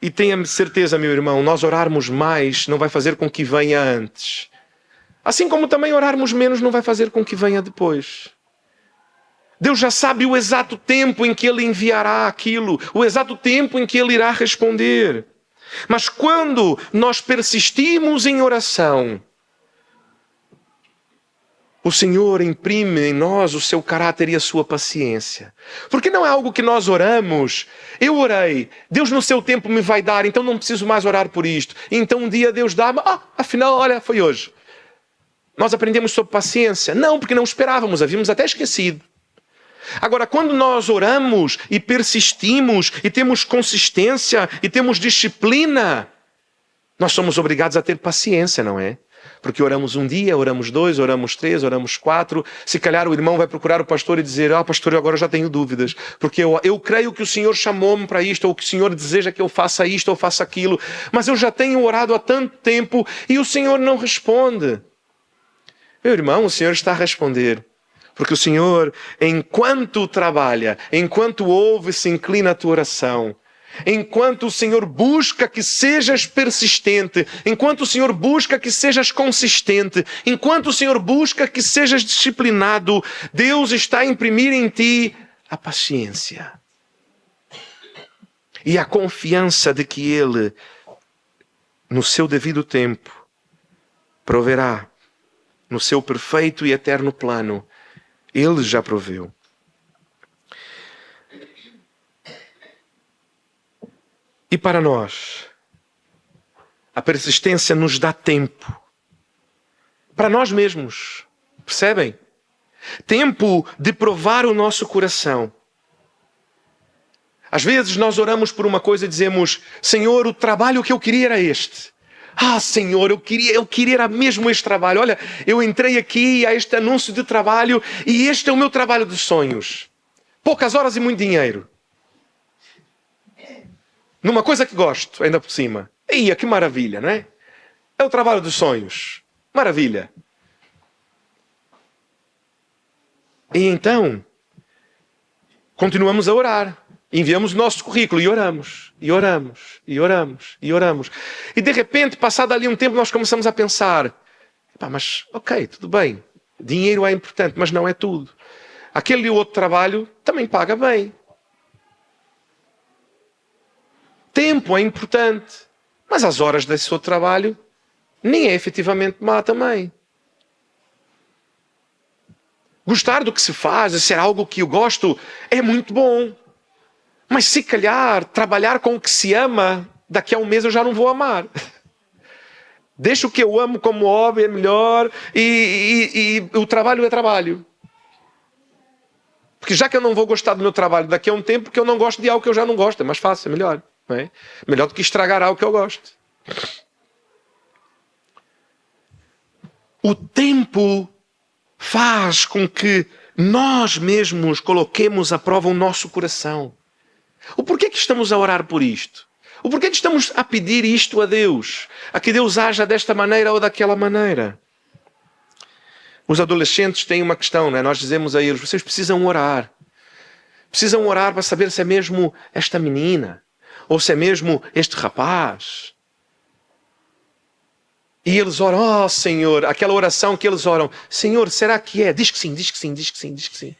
E tenha certeza, meu irmão, nós orarmos mais não vai fazer com que venha antes. Assim como também orarmos menos não vai fazer com que venha depois. Deus já sabe o exato tempo em que Ele enviará aquilo, o exato tempo em que Ele irá responder. Mas quando nós persistimos em oração, o Senhor imprime em nós o seu caráter e a sua paciência. Porque não é algo que nós oramos. Eu orei, Deus no seu tempo me vai dar, então não preciso mais orar por isto. E então um dia Deus dá, afinal, olha, foi hoje. Nós aprendemos sobre paciência. Não, porque não esperávamos, havíamos até esquecido. Agora, quando nós oramos e persistimos e temos consistência e temos disciplina, nós somos obrigados a ter paciência, não é? Porque oramos um dia, oramos 2, oramos 3, oramos 4. Se calhar o irmão vai procurar o pastor e dizer: pastor, eu agora já tenho dúvidas. Porque eu creio que o Senhor chamou-me para isto, ou que o Senhor deseja que eu faça isto ou faça aquilo. Mas eu já tenho orado há tanto tempo e o Senhor não responde. Meu irmão, o Senhor está a responder. Porque o Senhor, enquanto trabalha, enquanto ouve e se inclina a tua oração, enquanto o Senhor busca que sejas persistente, enquanto o Senhor busca que sejas consistente, enquanto o Senhor busca que sejas disciplinado, Deus está a imprimir em ti a paciência. E a confiança de que Ele, no seu devido tempo, proverá no seu perfeito e eterno plano. Ele já proveu. E para nós, a persistência nos dá tempo. Para nós mesmos. Percebem? Tempo de provar o nosso coração. Às vezes nós oramos por uma coisa e dizemos: Senhor, o trabalho que eu queria era este. Ah, Senhor, eu queria era mesmo este trabalho. Olha, eu entrei aqui a este anúncio de trabalho e este é o meu trabalho dos sonhos. Poucas horas e muito dinheiro. Numa coisa que gosto, ainda por cima. Ia, que maravilha, não é? É o trabalho dos sonhos. Maravilha. E então, continuamos a orar. Enviamos o nosso currículo e oramos, e oramos, e oramos, e oramos. E de repente, passado ali um tempo, nós começamos a pensar: mas ok, tudo bem, dinheiro é importante, mas não é tudo. Aquele outro trabalho também paga bem. Tempo é importante, mas as horas desse outro trabalho nem é efetivamente má também. Gostar do que se faz, ser algo que eu gosto, é muito bom. Mas se calhar, trabalhar com o que se ama, daqui a um mês eu já não vou amar. Deixa o que eu amo como hobby, é melhor, e o trabalho é trabalho. Porque já que eu não vou gostar do meu trabalho daqui a um tempo, porque eu não gosto de algo que eu já não gosto, é mais fácil, é melhor. Não é? Melhor do que estragar algo que eu gosto. O tempo faz com que nós mesmos coloquemos à prova o nosso coração. O porquê que estamos a orar por isto? O porquê que estamos a pedir isto a Deus? A que Deus haja desta maneira ou daquela maneira? Os adolescentes têm uma questão, não é? Nós dizemos a eles: vocês precisam orar. Precisam orar para saber se é mesmo esta menina, ou se é mesmo este rapaz. E eles oram: oh Senhor, aquela oração que eles oram: Senhor, será que é? Diz que sim, diz que sim, diz que sim, diz que sim.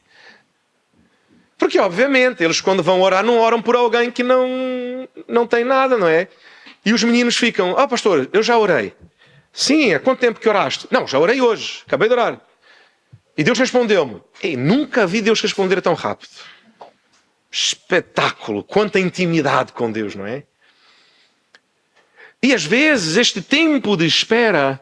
Porque, obviamente, eles quando vão orar não oram por alguém que não tem nada, não é? E os meninos ficam: oh pastor, eu já orei. Sim, há quanto tempo que oraste? Não, já orei hoje, acabei de orar. E Deus respondeu-me. Ei, nunca vi Deus responder tão rápido. Espetáculo, quanta intimidade com Deus, não é? E às vezes este tempo de espera,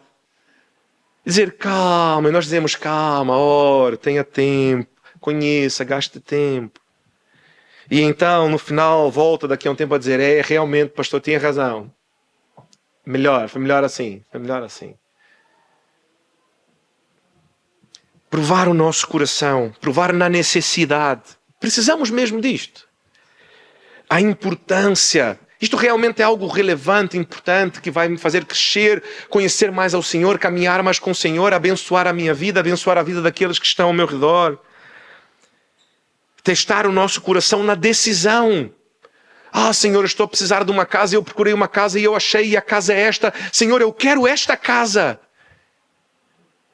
dizer calma, e nós dizemos calma, ore, tenha tempo, conheça, gaste tempo. E então no final volta daqui a um tempo a dizer: realmente pastor, tinha razão. Melhor, foi melhor assim, foi melhor assim. Provar o nosso coração, provar na necessidade. Precisamos mesmo disto. A importância. Isto realmente é algo relevante, importante, que vai me fazer crescer, conhecer mais ao Senhor, caminhar mais com o Senhor, abençoar a minha vida, abençoar a vida daqueles que estão ao meu redor. Testar o nosso coração na decisão. Ah, Senhor, eu estou a precisar de uma casa, eu procurei uma casa e eu achei, e a casa é esta. Senhor, eu quero esta casa.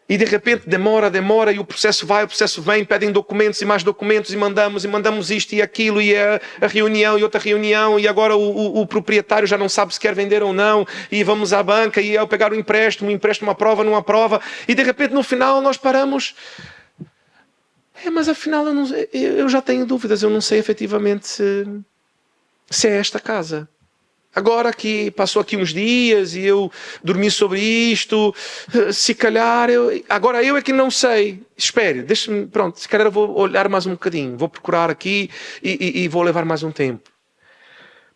E de repente demora, e o processo vai, o processo vem, pedem documentos e mais documentos, e mandamos isto e aquilo, e a reunião e outra reunião, e agora o proprietário já não sabe se quer vender ou não, e vamos à banca, e eu pegar o empréstimo aprova, não aprova, e de repente no final nós paramos. Mas afinal eu já tenho dúvidas, eu não sei efetivamente se é esta casa. Agora que passou aqui uns dias e eu dormi sobre isto, se calhar agora eu é que não sei. Espere, deixe-me, pronto, se calhar eu vou olhar mais um bocadinho, vou procurar aqui e vou levar mais um tempo.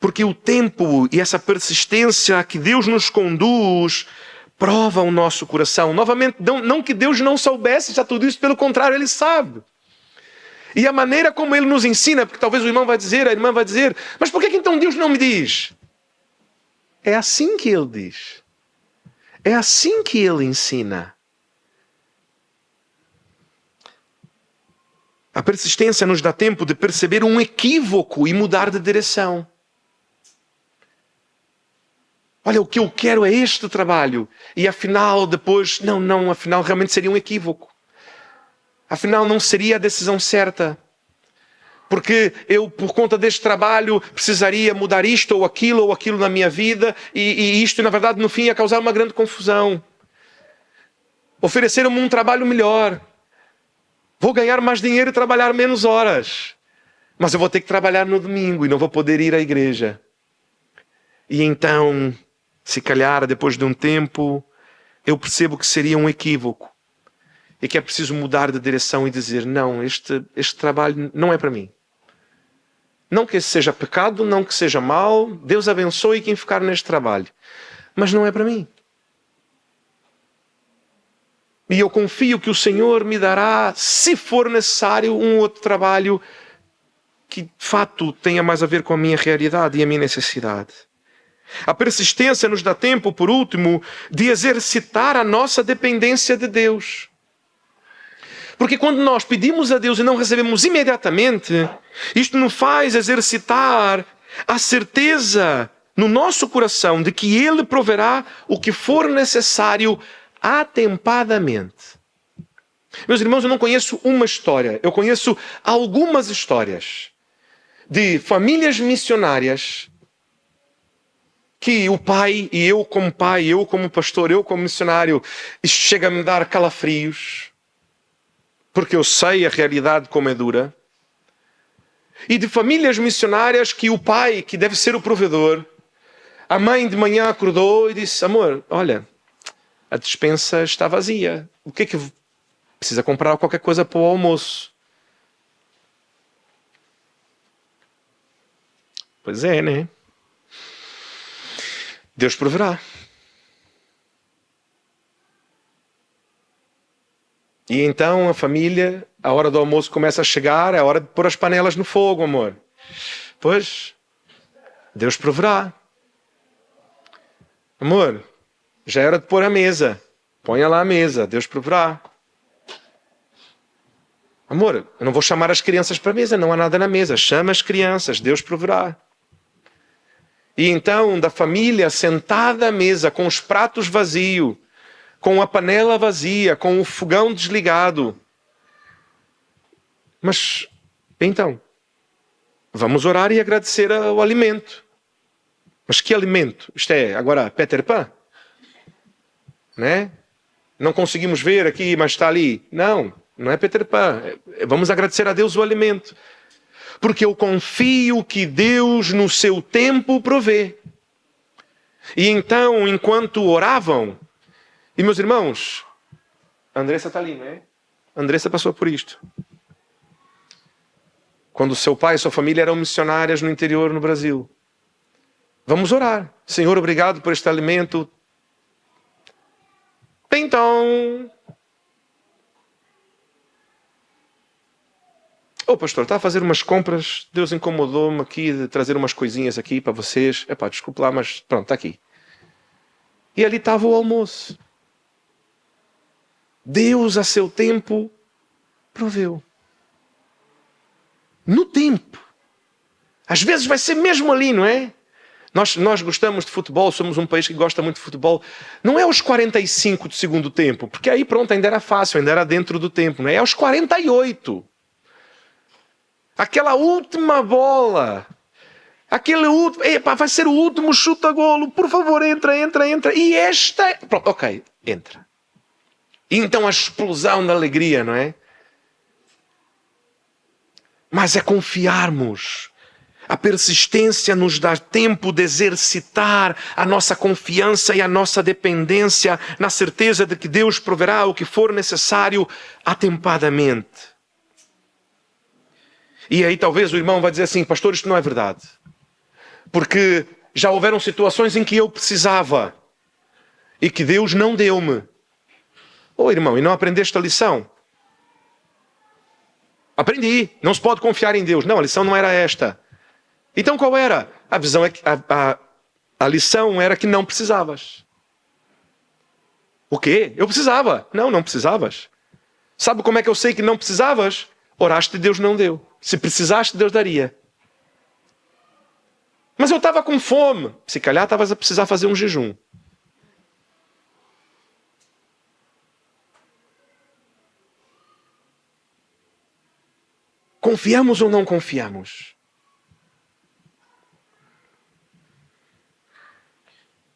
Porque o tempo e essa persistência a que Deus nos conduz prova o nosso coração. Novamente, não que Deus não soubesse já tudo isso, pelo contrário, Ele sabe. E a maneira como Ele nos ensina, porque talvez o irmão vai dizer, a irmã vai dizer: mas por que então Deus não me diz? É assim que Ele diz. É assim que Ele ensina. A persistência nos dá tempo de perceber um equívoco e mudar de direção. Olha, o que eu quero é este trabalho. E afinal, depois, afinal realmente seria um equívoco. Afinal, não seria a decisão certa. Porque eu, por conta deste trabalho, precisaria mudar isto ou aquilo na minha vida, e isto, na verdade, no fim, ia causar uma grande confusão. Ofereceram-me um trabalho melhor. Vou ganhar mais dinheiro e trabalhar menos horas. Mas eu vou ter que trabalhar no domingo e não vou poder ir à igreja. E então, se calhar, depois de um tempo, eu percebo que seria um equívoco. E que é preciso mudar de direção e dizer, não, este trabalho não é para mim. Não que esse seja pecado, não que seja mau. Deus abençoe quem ficar neste trabalho. Mas não é para mim. E eu confio que o Senhor me dará, se for necessário, um outro trabalho que, de fato, tenha mais a ver com a minha realidade e a minha necessidade. A persistência nos dá tempo, por último, de exercitar a nossa dependência de Deus. Porque quando nós pedimos a Deus e não recebemos imediatamente, isto nos faz exercitar a certeza no nosso coração de que Ele proverá o que for necessário atempadamente. Meus irmãos, eu não conheço uma história, eu conheço algumas histórias de famílias missionárias que o pai, e eu como pai, eu como pastor, eu como missionário, isto chega a me dar calafrios, porque eu sei a realidade como é dura. E de famílias missionárias que o pai, que deve ser o provedor, a mãe de manhã acordou e disse, amor, olha, a despensa está vazia. O que é que precisa comprar qualquer coisa para o almoço? Pois é, né? Deus proverá. E então a família, a hora do almoço começa a chegar, é a hora de pôr as panelas no fogo, amor. Pois, Deus proverá. Amor, já é hora de pôr a mesa. Ponha lá a mesa, Deus proverá. Amor, eu não vou chamar as crianças para a mesa, não há nada na mesa. Chama as crianças, Deus proverá. E então, da família sentada à mesa, com os pratos vazios, com a panela vazia, com o fogão desligado. Mas, então, vamos orar e agradecer o alimento. Mas que alimento? Isto é, agora, Peter Pan? Né? Não conseguimos ver aqui, mas está ali. Não, não é Peter Pan. Vamos agradecer a Deus o alimento. Porque eu confio que Deus, no seu tempo, provê. E então, enquanto oravam, e meus irmãos, a Andressa está ali, não é? A Andressa passou por isto. Quando seu pai e sua família eram missionárias no interior, no Brasil. Vamos orar. Senhor, obrigado por este alimento. Então... pastor, está a fazer umas compras. Deus incomodou-me aqui de trazer umas coisinhas aqui para vocês. Desculpe lá, mas pronto, está aqui. E ali estava o almoço. Deus, a seu tempo, proveu. No tempo. Às vezes vai ser mesmo ali, não é? Nós gostamos de futebol, somos um país que gosta muito de futebol. Não é aos 45 do segundo tempo, porque aí pronto, ainda era fácil, ainda era dentro do tempo, não é? É aos 48. Aquela última bola. Aquele último... vai ser o último chute a golo. Por favor, entra. E esta... Pronto, ok, entra. E então a explosão da alegria, não é? Mas é confiarmos. A persistência nos dá tempo de exercitar a nossa confiança e a nossa dependência na certeza de que Deus proverá o que for necessário atempadamente. E aí talvez o irmão vai dizer assim, pastor, isto não é verdade. Porque já houveram situações em que eu precisava e que Deus não deu-me. Irmão, e não aprendeste a lição? Aprendi, não se pode confiar em Deus. Não, a lição não era esta. Então qual era? A visão é que a lição era que não precisavas. O quê? Eu precisava. Não precisavas. Sabe como é que eu sei que não precisavas? Oraste e Deus não deu. Se precisaste, Deus daria. Mas eu estava com fome. Se calhar estavas a precisar fazer um jejum. Confiamos ou não confiamos?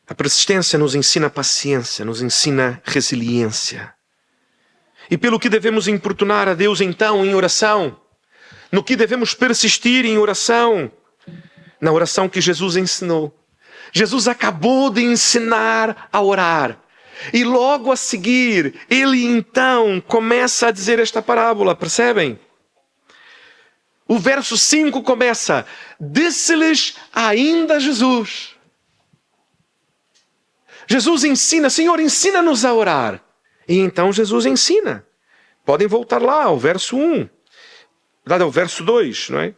A persistência nos ensina paciência, nos ensina resiliência. E pelo que devemos importunar a Deus então em oração? No que devemos persistir em oração? Na oração que Jesus ensinou. Jesus acabou de ensinar a orar. E logo a seguir, ele então começa a dizer esta parábola, percebem? O verso 5 começa: disse-lhes ainda Jesus. Jesus ensina, Senhor, ensina-nos a orar. E então Jesus ensina. Podem voltar lá ao verso 1. Verdade, ao verso 2, não é?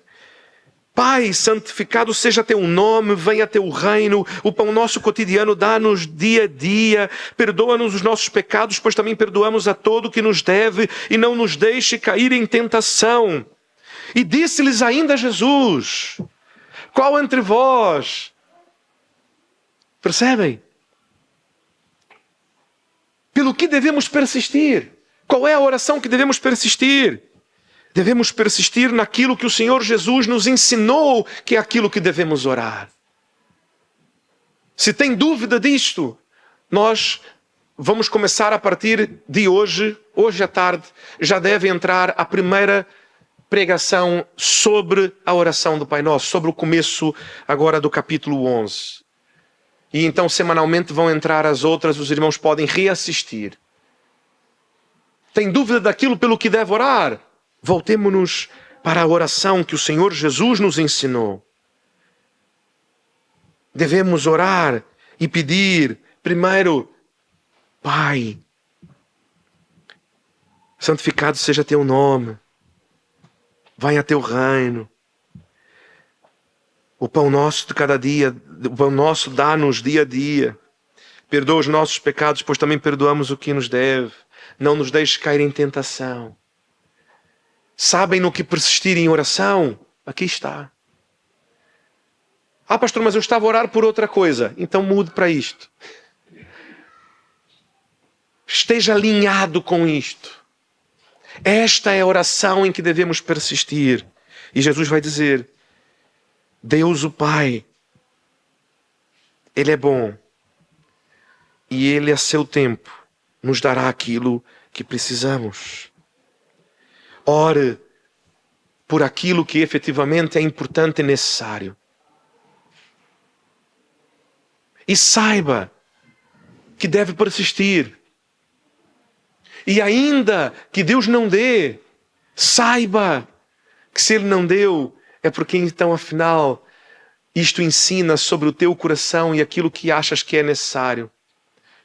Pai, santificado seja teu nome, venha teu reino, o pão nosso cotidiano dá-nos dia a dia, perdoa-nos os nossos pecados, pois também perdoamos a todo que nos deve, e não nos deixe cair em tentação. E disse-lhes ainda Jesus: qual entre vós? Percebem? Pelo que devemos persistir? Qual é a oração que devemos persistir? Devemos persistir naquilo que o Senhor Jesus nos ensinou, que é aquilo que devemos orar. Se tem dúvida disto, nós vamos começar a partir de hoje à tarde, já deve entrar a primeira pregação sobre a oração do Pai Nosso, sobre o começo agora do capítulo 11. E então semanalmente vão entrar as outras, os irmãos podem reassistir. Tem dúvida daquilo pelo que deve orar? Voltemo-nos para a oração que o Senhor Jesus nos ensinou. Devemos orar e pedir, primeiro, Pai, santificado seja teu nome, venha teu reino. O pão nosso de cada dia, o pão nosso dá-nos dia a dia. Perdoa os nossos pecados, pois também perdoamos o que nos deve. Não nos deixes cair em tentação. Sabem no que persistir em oração? Aqui está. Ah, pastor, mas eu estava a orar por outra coisa. Então mude para isto. Esteja alinhado com isto. Esta é a oração em que devemos persistir. E Jesus vai dizer: Deus o Pai, Ele é bom. E Ele a seu tempo nos dará aquilo que precisamos. Ore por aquilo que efetivamente é importante e necessário. E saiba que deve persistir. E ainda que Deus não dê, saiba que se Ele não deu, é porque então afinal isto ensina sobre o teu coração e aquilo que achas que é necessário.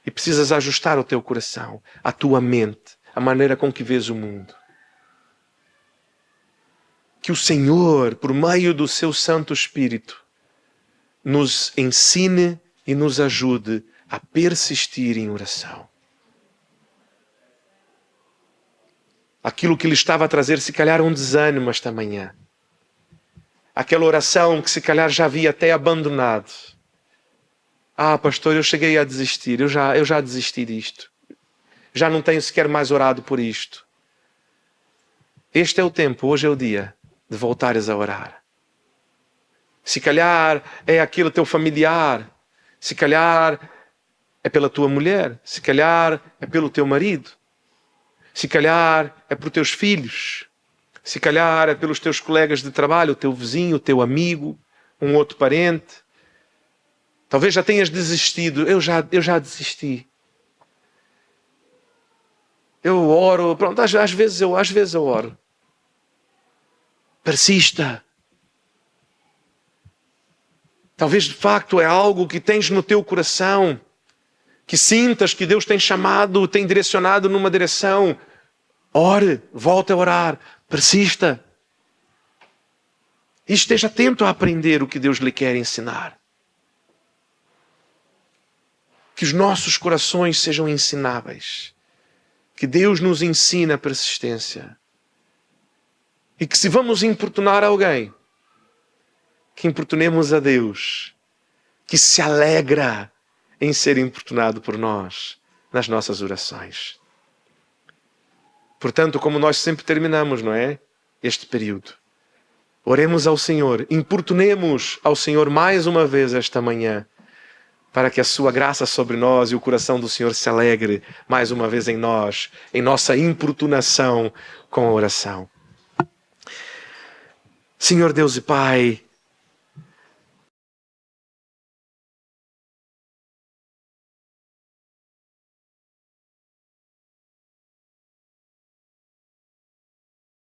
E precisas ajustar o teu coração, a tua mente, a maneira com que vês o mundo. Que o Senhor, por meio do seu Santo Espírito, nos ensine e nos ajude a persistir em oração. Aquilo que lhe estava a trazer, se calhar, um desânimo esta manhã. Aquela oração que se calhar já havia até abandonado. Ah, pastor, eu cheguei a desistir, eu já desisti disto. Já não tenho sequer mais orado por isto. Este é o tempo, hoje é o dia de voltares a orar. Se calhar é aquele teu familiar, se calhar é pela tua mulher, se calhar é pelo teu marido, se calhar é por teus filhos, se calhar é pelos teus colegas de trabalho, o teu vizinho, o teu amigo, um outro parente. Talvez já tenhas desistido. Eu já desisti. Eu oro, pronto, às vezes eu oro. Persista. Talvez de facto é algo que tens no teu coração, que sintas que Deus tem chamado, tem direcionado numa direção. Ore, volte a orar, persista. E esteja atento a aprender o que Deus lhe quer ensinar. Que os nossos corações sejam ensináveis. Que Deus nos ensine a persistência. E que se vamos importunar alguém, que importunemos a Deus, que se alegra em ser importunado por nós nas nossas orações. Portanto, como nós sempre terminamos, não é? este período. Oremos ao Senhor, importunemos ao Senhor mais uma vez esta manhã, para que a sua graça sobre nós e o coração do Senhor se alegre mais uma vez em nós, em nossa importunação com a oração. Senhor Deus e Pai,